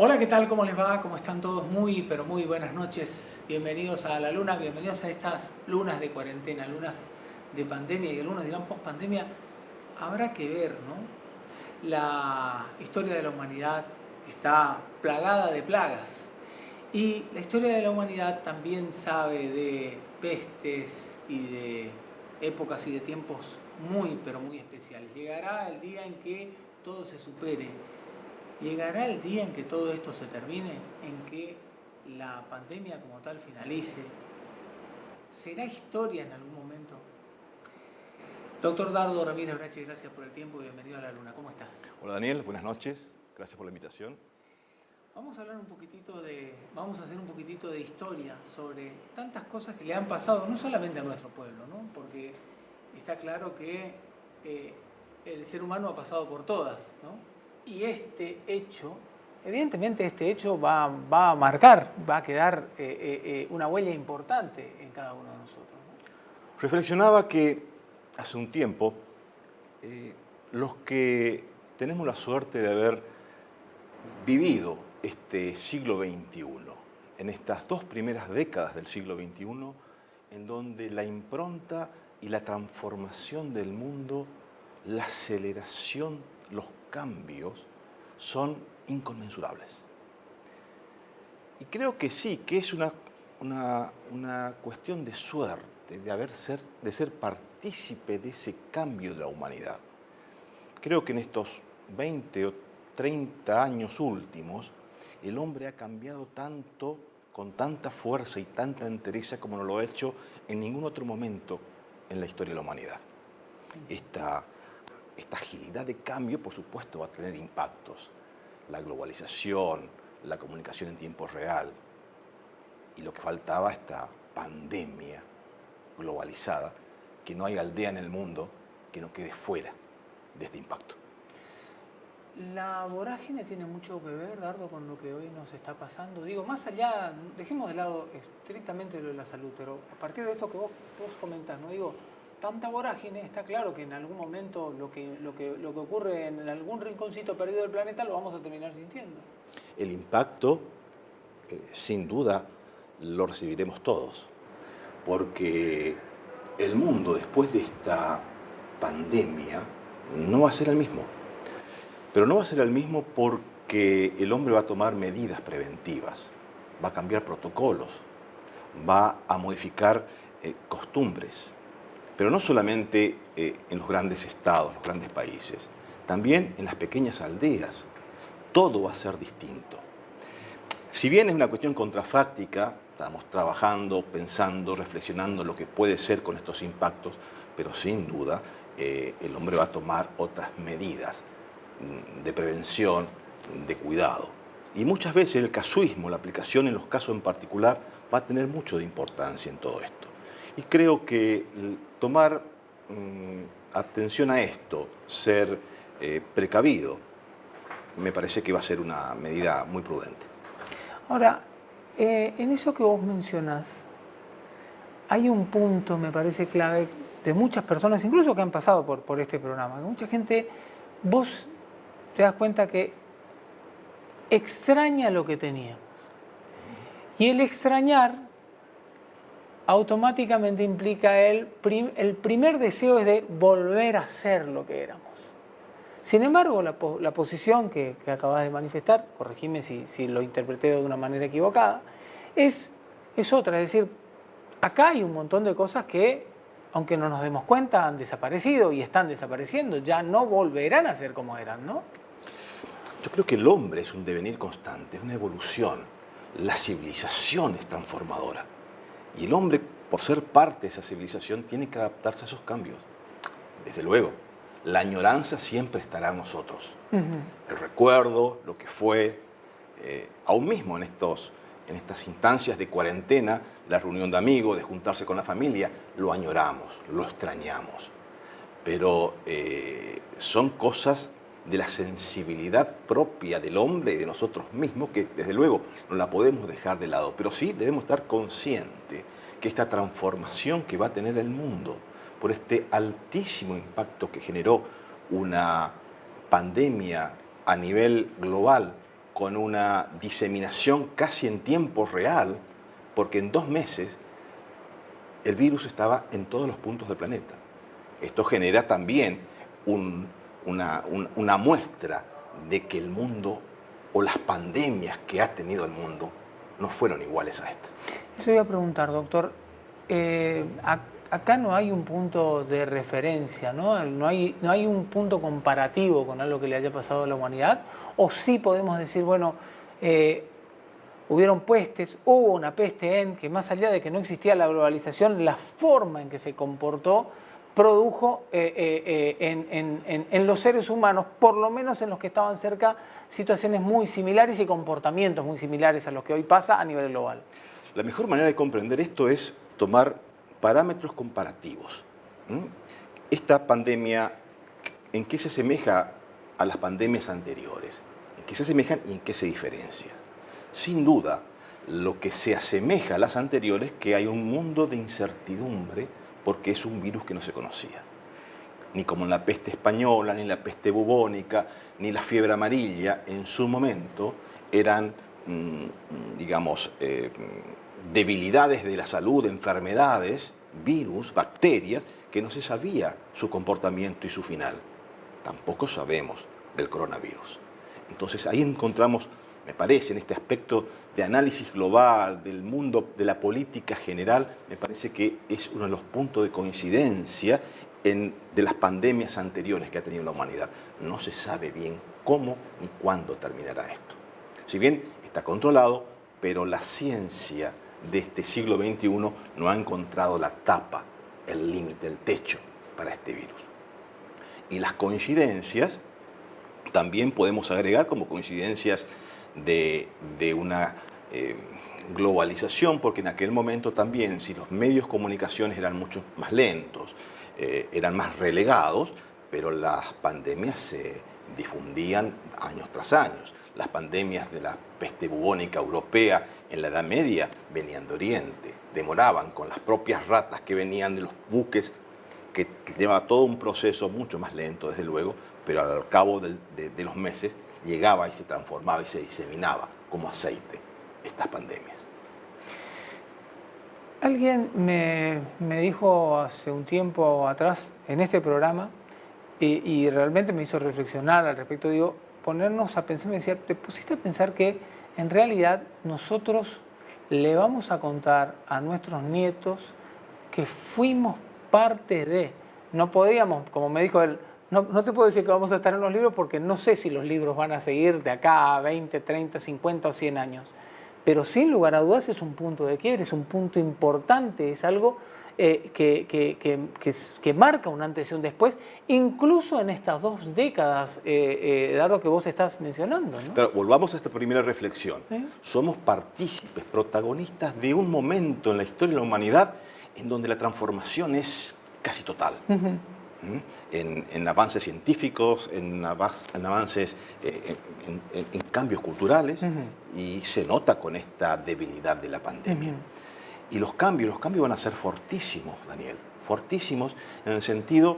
Hola, ¿qué tal? ¿Cómo les va? ¿Cómo están todos? Muy, pero muy buenas noches. Bienvenidos a la luna, bienvenidos a estas lunas de cuarentena, lunas de pandemia y algunos dirán post-pandemia. Habrá que ver, ¿no? La historia de la humanidad está plagada de plagas y la historia de la humanidad también sabe de pestes y de épocas y de tiempos muy, pero muy especiales. Llegará el día en que todo se supere. ¿Llegará el día en que todo esto se termine? ¿En que la pandemia como tal finalice? ¿Será historia en algún momento? Doctor Dardo Ramírez Brache, gracias por el tiempo y bienvenido a la Luna. ¿Cómo estás? Hola Daniel, buenas noches. Gracias por la invitación. Vamos a hacer un poquitito de historia sobre tantas cosas que le han pasado, no solamente a nuestro pueblo, ¿no? Porque está claro que el ser humano ha pasado por todas, ¿no? Y este hecho, evidentemente este hecho va a marcar, va a quedar una huella importante en cada uno de nosotros, ¿no? Reflexionaba que hace un tiempo los que tenemos la suerte de haber vivido este siglo XXI, en estas dos primeras décadas del siglo XXI, en donde la impronta y la transformación del mundo, la aceleración, los cambios son inconmensurables. Y creo que sí, que es una cuestión de suerte, de ser partícipe de ese cambio de la humanidad. Creo que en estos 20 o 30 años últimos, el hombre ha cambiado tanto, con tanta fuerza y tanta entereza como no lo ha hecho en ningún otro momento en la historia de la humanidad. Esta agilidad de cambio, por supuesto, va a tener impactos. La globalización, la comunicación en tiempo real, y lo que faltaba, esta pandemia globalizada, que no hay aldea en el mundo que no quede fuera de este impacto. La vorágine tiene mucho que ver, Dardo, con lo que hoy nos está pasando. Digo, más allá, dejemos de lado estrictamente lo de la salud, pero a partir de esto que vos comentás, ¿no? Digo, tanta vorágine, está claro que en algún momento lo que ocurre en algún rinconcito perdido del planeta lo vamos a terminar sintiendo. El impacto, sin duda, lo recibiremos todos, porque el mundo después de esta pandemia no va a ser el mismo. Pero no va a ser el mismo porque el hombre va a tomar medidas preventivas, va a cambiar protocolos, va a modificar costumbres, pero no solamente en los grandes estados, los grandes países, también en las pequeñas aldeas. Todo va a ser distinto. Si bien es una cuestión contrafáctica, estamos trabajando, pensando, reflexionando lo que puede ser con estos impactos, pero sin duda el hombre va a tomar otras medidas de prevención, de cuidado. Y muchas veces el casuismo, la aplicación en los casos en particular, va a tener mucho de importancia en todo esto. Y creo que tomar atención a esto, ser precavido, me parece que va a ser una medida muy prudente. Ahora, en eso que vos mencionás, hay un punto, me parece clave, de muchas personas, incluso que han pasado por este programa, que mucha gente, vos te das cuenta que extraña lo que teníamos. Y el extrañar automáticamente implica el primer deseo es de volver a ser lo que éramos. Sin embargo, la posición que acabas de manifestar, corregime si lo interpreté de una manera equivocada, es otra. Es decir, acá hay un montón de cosas que, aunque no nos demos cuenta, han desaparecido y están desapareciendo. Ya no volverán a ser como eran, ¿no? Yo creo que el hombre es un devenir constante, es una evolución. La civilización es transformadora. Y el hombre, por ser parte de esa civilización, tiene que adaptarse a esos cambios. Desde luego, la añoranza siempre estará en nosotros. El recuerdo, lo que fue, aún mismo en estas instancias de cuarentena, la reunión de amigos, de juntarse con la familia, lo añoramos, lo extrañamos. Pero son cosas de la sensibilidad propia del hombre y de nosotros mismos que desde luego no la podemos dejar de lado, pero sí debemos estar conscientes que esta transformación que va a tener el mundo por este altísimo impacto que generó una pandemia a nivel global con una diseminación casi en tiempo real, porque en 2 meses el virus estaba en todos los puntos del planeta. Esto genera también una muestra de que el mundo o las pandemias que ha tenido el mundo no fueron iguales a esta. Eso iba a preguntar, doctor. Acá no hay un punto de referencia, ¿no? No hay un punto comparativo con algo que le haya pasado a la humanidad. O sí podemos decir, bueno, hubieron pestes, hubo una peste en que más allá de que no existía la globalización, la forma en que se comportó produjo en los seres humanos, por lo menos en los que estaban cerca, situaciones muy similares y comportamientos muy similares a los que hoy pasa a nivel global. La mejor manera de comprender esto es tomar parámetros comparativos. Esta pandemia, ¿en qué se asemeja a las pandemias anteriores? ¿En qué se asemejan y en qué se diferencian? Sin duda, lo que se asemeja a las anteriores es que hay un mundo de incertidumbre porque es un virus que no se conocía. Ni como en la peste española, ni la peste bubónica, ni la fiebre amarilla, en su momento eran, digamos, debilidades de la salud, enfermedades, virus, bacterias, que no se sabía su comportamiento y su final. Tampoco sabemos del coronavirus. Entonces ahí encontramos, me parece, en este aspecto de análisis global del mundo, de la política general, me parece que es uno de los puntos de coincidencia de las pandemias anteriores que ha tenido la humanidad. No se sabe bien cómo ni cuándo terminará esto. Si bien está controlado, pero la ciencia de este siglo XXI no ha encontrado la tapa, el límite, el techo para este virus. Y las coincidencias también podemos agregar como coincidencias de una globalización, porque en aquel momento también, si los medios de comunicación eran mucho más lentos, eran más relegados, pero las pandemias se difundían años tras años. Las pandemias de la peste bubónica europea en la Edad Media venían de Oriente, demoraban con las propias ratas que venían de los buques, que llevaba todo un proceso mucho más lento, desde luego, pero al cabo de los meses llegaba y se transformaba y se diseminaba como aceite estas pandemias. Alguien me dijo hace un tiempo atrás en este programa y realmente me hizo reflexionar al respecto, digo, ponernos a pensar, me decía, ¿te pusiste a pensar que en realidad nosotros le vamos a contar a nuestros nietos que fuimos parte de? No podíamos, como me dijo él, no te puedo decir que vamos a estar en los libros porque no sé si los libros van a seguir de acá a 20, 30, 50 o 100 años. Pero sin lugar a dudas es un punto de quiebre, es un punto importante, es algo que marca un antes y un después, incluso en estas 2 décadas, dado que vos estás mencionando, ¿no? Claro, volvamos a esta primera reflexión. Somos partícipes, protagonistas de un momento en la historia de la humanidad en donde la transformación es casi total. En avances científicos, en avances, en cambios culturales, y se nota con esta debilidad de la pandemia. Y los cambios van a ser fortísimos, Daniel, fortísimos en el sentido,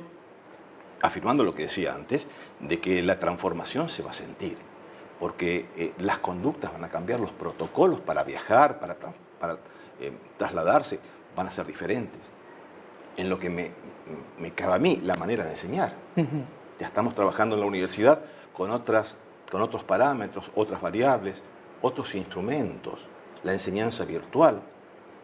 afirmando lo que decía antes, de que la transformación se va a sentir, porque las conductas van a cambiar, los protocolos para viajar, para trasladarse, van a ser diferentes. En lo que me cabe a mí, la manera de enseñar. Ya estamos trabajando en la universidad con otros parámetros, otras variables, otros instrumentos. La enseñanza virtual,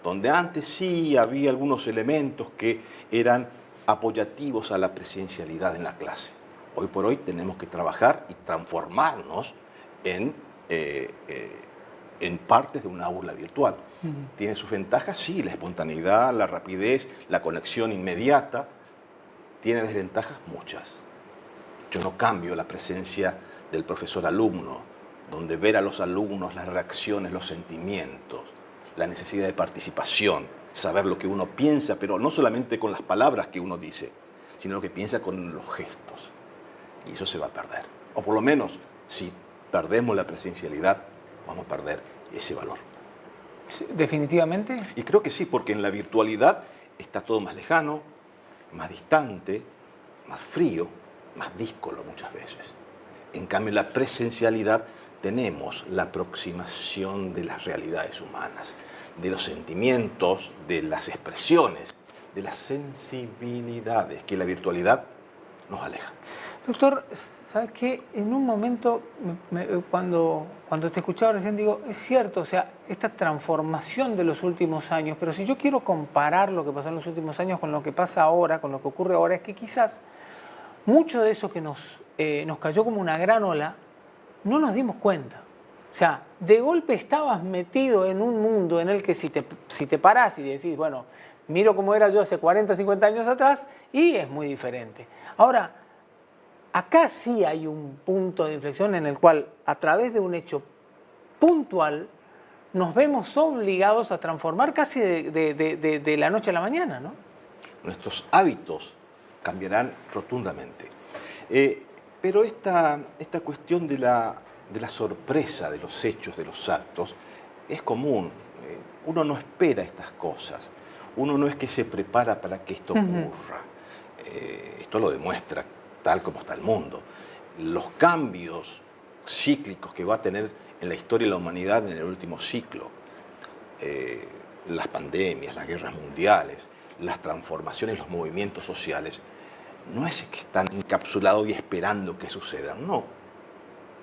donde antes sí había algunos elementos que eran apoyativos a la presencialidad en la clase. Hoy por hoy tenemos que trabajar y transformarnos en partes de una aula virtual. ¿Tiene sus ventajas? Sí, la espontaneidad, la rapidez, la conexión inmediata. ¿Tiene desventajas? Muchas. Yo no cambio la presencia del profesor-alumno, donde ver a los alumnos, las reacciones, los sentimientos, la necesidad de participación, saber lo que uno piensa, pero no solamente con las palabras que uno dice, sino lo que piensa con los gestos. Y eso se va a perder. O por lo menos, si perdemos la presencialidad, vamos a perder ese valor. ¿Definitivamente? Y creo que sí, porque en la virtualidad está todo más lejano, más distante, más frío, más díscolo muchas veces. En cambio, la presencialidad tenemos la aproximación de las realidades humanas, de los sentimientos, de las expresiones, de las sensibilidades que la virtualidad nos aleja. Doctor, ¿sabes qué? En un momento, cuando te escuchaba recién, digo, es cierto, o sea, esta transformación de los últimos años, pero si yo quiero comparar lo que pasó en los últimos años con lo que pasa ahora, con lo que ocurre ahora, es que quizás mucho de eso que nos cayó como una gran ola, no nos dimos cuenta. O sea, de golpe estabas metido en un mundo en el que si te parás y decís, bueno, miro cómo era yo hace 40, 50 años atrás, y es muy diferente. Ahora, acá sí hay un punto de inflexión en el cual, a través de un hecho puntual, nos vemos obligados a transformar casi de la noche a la mañana, ¿no? Nuestros hábitos cambiarán rotundamente. Pero esta cuestión de la sorpresa de los hechos, de los actos, es común. Uno no espera estas cosas. Uno no es que se prepara para que esto ocurra. Esto lo demuestra tal como está el mundo. Los cambios cíclicos que va a tener en la historia de la humanidad en el último ciclo, las pandemias, las guerras mundiales, las transformaciones, los movimientos sociales, no es que están encapsulados y esperando que sucedan, no,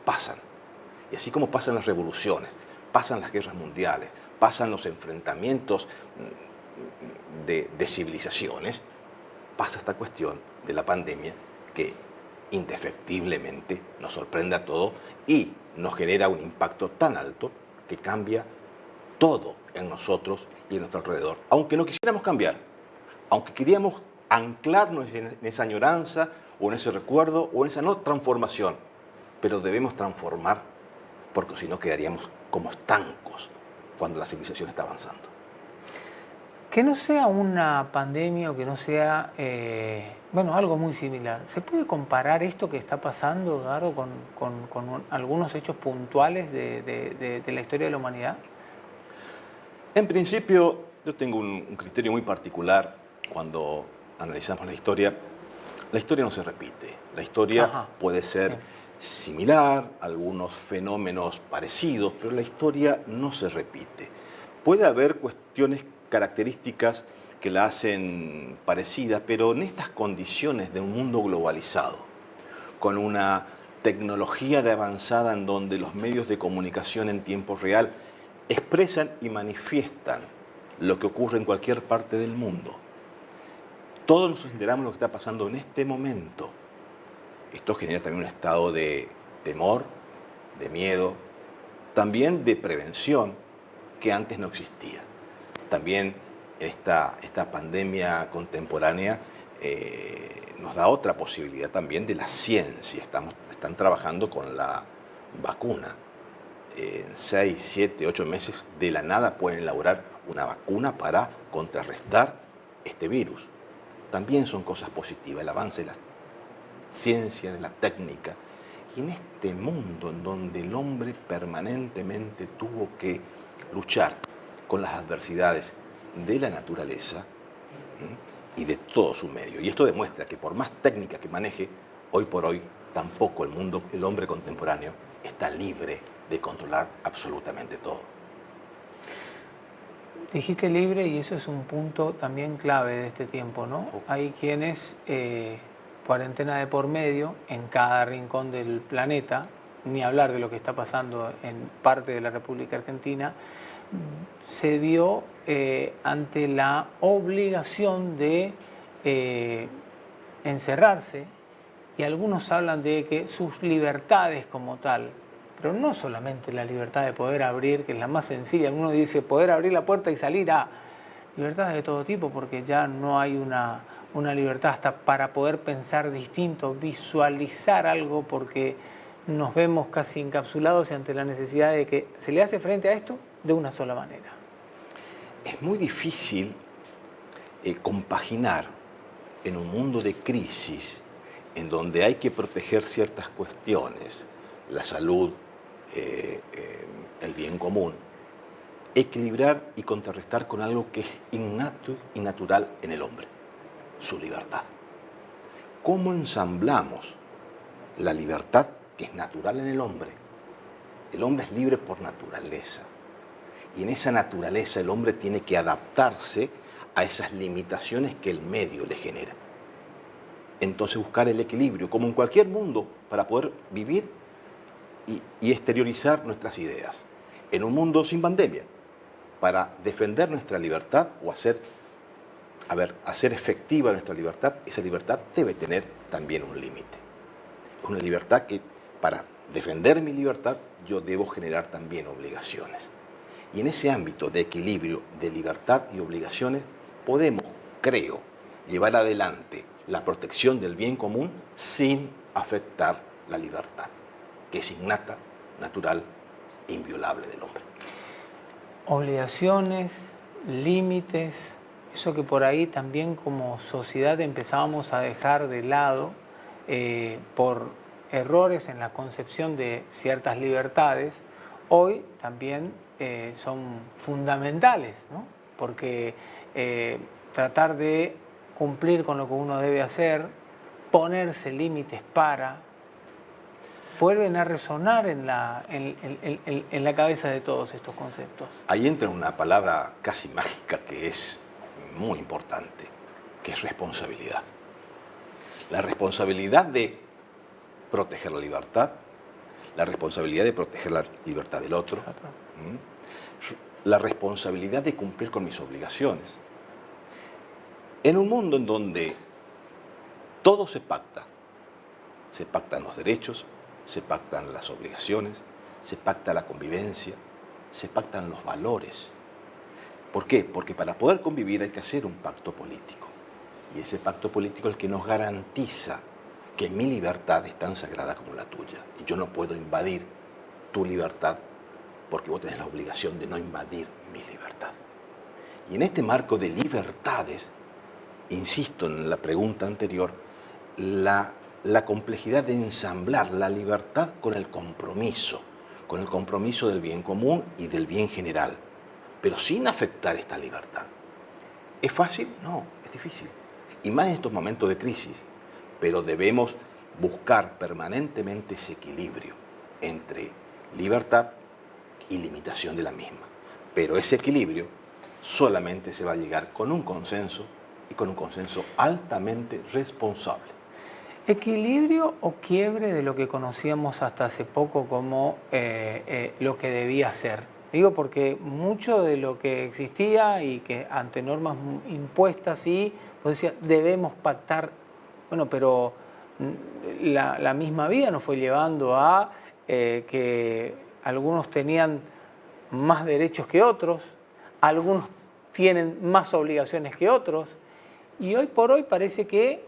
pasan. Y así como pasan las revoluciones, pasan las guerras mundiales, pasan los enfrentamientos de civilizaciones, pasa esta cuestión de la pandemia que indefectiblemente nos sorprende a todos y nos genera un impacto tan alto que cambia todo en nosotros y en nuestro alrededor. Aunque no quisiéramos cambiar, aunque queríamos anclarnos en esa añoranza o en ese recuerdo o en esa no transformación, pero debemos transformar porque si no quedaríamos como estancos cuando la civilización está avanzando. Que no sea una pandemia o que no sea, algo muy similar. ¿Se puede comparar esto que está pasando, Eduardo, con algunos hechos puntuales de la historia de la humanidad? En principio, yo tengo un criterio muy particular cuando analizamos la historia. La historia no se repite. La historia puede ser similar, algunos fenómenos parecidos, pero la historia no se repite. Puede haber cuestiones características que la hacen parecida, pero en estas condiciones de un mundo globalizado, con una tecnología de avanzada en donde los medios de comunicación en tiempo real expresan y manifiestan lo que ocurre en cualquier parte del mundo. Todos nos enteramos de lo que está pasando en este momento. Esto genera también un estado de temor, de miedo, también de prevención que antes no existía. También esta pandemia contemporánea nos da otra posibilidad también de la ciencia. Están trabajando con la vacuna. En 6, 7, 8 meses de la nada pueden elaborar una vacuna para contrarrestar este virus. También son cosas positivas, el avance de la ciencia, de la técnica. Y en este mundo en donde el hombre permanentemente tuvo que luchar con las adversidades de la naturaleza y de todo su medio. Y esto demuestra que por más técnica que maneje, hoy por hoy tampoco el hombre contemporáneo está libre de controlar absolutamente todo. Dijiste libre y eso es un punto también clave de este tiempo, ¿no? Hay quienes, cuarentena de por medio, en cada rincón del planeta, ni hablar de lo que está pasando en parte de la República Argentina, se vio ante la obligación de encerrarse, y algunos hablan de que sus libertades como tal, pero no solamente la libertad de poder abrir, que es la más sencilla, uno dice poder abrir la puerta y salir a libertades de todo tipo, porque ya no hay una libertad hasta para poder pensar distinto, visualizar algo, porque nos vemos casi encapsulados ante la necesidad de que se le hace frente a esto de una sola manera. Es muy difícil compaginar en un mundo de crisis en donde hay que proteger ciertas cuestiones, la salud, el bien común, equilibrar y contrarrestar con algo que es innato y natural en el hombre, su libertad. ¿Cómo ensamblamos la libertad que es natural en el hombre El hombre es libre por naturaleza. Y en esa naturaleza el hombre tiene que adaptarse a esas limitaciones que el medio le genera. Entonces buscar el equilibrio, como en cualquier mundo, para poder vivir y exteriorizar nuestras ideas. En un mundo sin pandemia, para defender nuestra libertad o hacer efectiva nuestra libertad, esa libertad debe tener también un límite. Es una libertad que, para defender mi libertad, yo debo generar también obligaciones. Y en ese ámbito de equilibrio de libertad y obligaciones, podemos, creo, llevar adelante la protección del bien común sin afectar la libertad, que es innata, natural e inviolable del hombre. Obligaciones, límites, eso que por ahí también como sociedad empezábamos a dejar de lado por errores en la concepción de ciertas libertades, hoy también son fundamentales, ¿no? Porque tratar de cumplir con lo que uno debe hacer, ponerse límites para, vuelven a resonar en la cabeza de todos estos conceptos. Ahí entra una palabra casi mágica que es muy importante, que es responsabilidad. La responsabilidad de proteger la libertad, la responsabilidad de proteger la libertad del otro, la responsabilidad de cumplir con mis obligaciones. En un mundo en donde todo se pactan los derechos, se pactan las obligaciones, se pacta la convivencia, se pactan los valores. ¿Por qué? Porque para poder convivir hay que hacer un pacto político. Y ese pacto político es el que nos garantiza que mi libertad es tan sagrada como la tuya. Y yo no puedo invadir tu libertad porque vos tenés la obligación de no invadir mi libertad. Y en este marco de libertades, insisto en la pregunta anterior, la complejidad de ensamblar la libertad con el compromiso del bien común y del bien general, pero sin afectar esta libertad. ¿Es fácil? No, es difícil. Y más en estos momentos de crisis, pero debemos buscar permanentemente ese equilibrio entre libertad y limitación de la misma. Pero ese equilibrio solamente se va a llegar con un consenso y con un consenso altamente responsable. ¿Equilibrio o quiebre de lo que conocíamos hasta hace poco como lo que debía ser? Digo porque mucho de lo que existía y que ante normas impuestas sí, pues decía, debemos pactar, bueno, pero la misma vida nos fue llevando a que algunos tenían más derechos que otros, algunos tienen más obligaciones que otros, y hoy por hoy parece que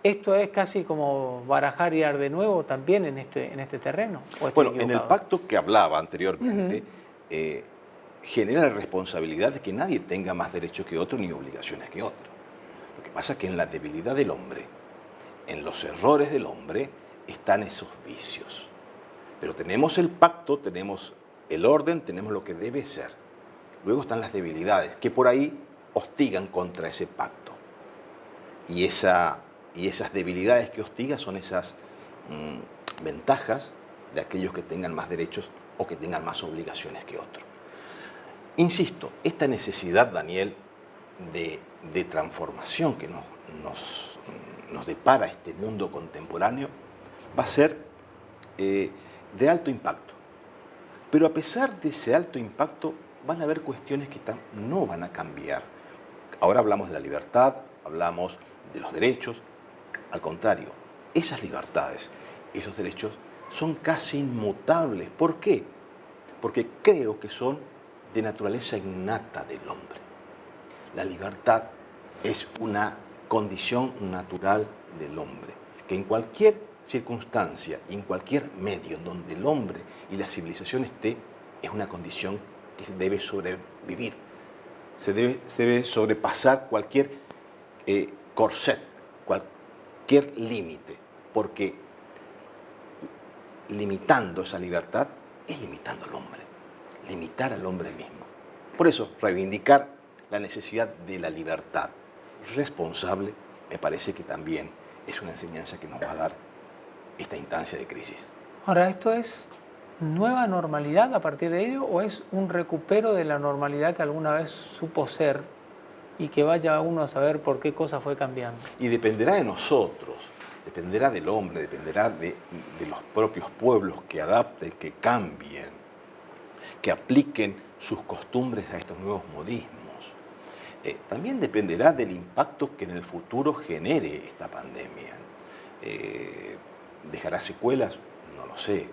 esto es casi como barajar y dar de nuevo también en este terreno. Bueno, en el pacto que hablaba anteriormente, genera la responsabilidad de que nadie tenga más derechos que otro ni obligaciones que otro. Lo que pasa es que en la debilidad del hombre, en los errores del hombre, están esos vicios. Pero tenemos el pacto, tenemos el orden, tenemos lo que debe ser. Luego están las debilidades, que por ahí hostigan contra ese pacto. Y esas debilidades que hostigan son esas ventajas de aquellos que tengan más derechos o que tengan más obligaciones que otros. Insisto, esta necesidad, Daniel, de transformación que nos depara este mundo contemporáneo va a ser de alto impacto. Pero a pesar de ese alto impacto, van a haber cuestiones que no van a cambiar. Ahora hablamos de la libertad, hablamos de los derechos. Al contrario, esas libertades, esos derechos son casi inmutables. ¿Por qué? Porque creo que son de naturaleza innata del hombre. La libertad es una condición natural del hombre, que en cualquier circunstancia y en cualquier medio en donde el hombre y la civilización esté, es una condición que se debe sobrevivir. Se debe sobrepasar cualquier corset, cualquier límite, porque limitando esa libertad es limitando al hombre, limitar al hombre mismo. Por eso, reivindicar la necesidad de la libertad responsable me parece que también es una enseñanza que nos va a dar esta instancia de crisis. Ahora, esto es nueva normalidad a partir de ello o es un recupero de la normalidad que alguna vez supo ser y que vaya uno a saber por qué cosa fue cambiando? Y dependerá de nosotros, dependerá del hombre, dependerá de los propios pueblos que adapten, que cambien, que apliquen sus costumbres a estos nuevos modismos. También dependerá del impacto que en el futuro genere esta pandemia. ¿Dejará secuelas? No lo sé.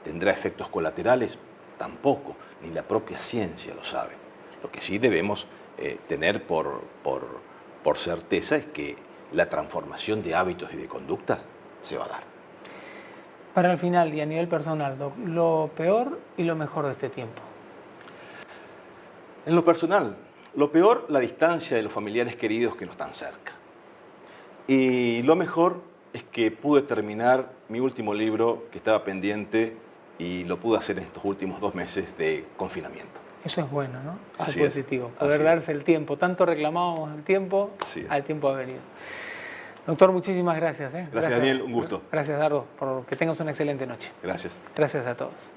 ¿Tendrá efectos colaterales? Tampoco, ni la propia ciencia lo sabe. Lo que sí debemos tener por certeza es que la transformación de hábitos y de conductas se va a dar. Para el final y a nivel personal, Doc, lo peor y lo mejor de este tiempo. En lo personal, lo peor, la distancia de los familiares queridos que no están cerca. Y lo mejor es que pude terminar mi último libro que estaba pendiente y lo pude hacer en estos últimos 2 meses de confinamiento. Eso es bueno, ¿no? Eso Así es positivo. Poder darse el tiempo. Tanto reclamábamos el tiempo, al tiempo ha venido. Doctor, muchísimas gracias. Gracias, Daniel. Un gusto. Gracias, Dardo, por que tengas una excelente noche. Gracias. Gracias a todos.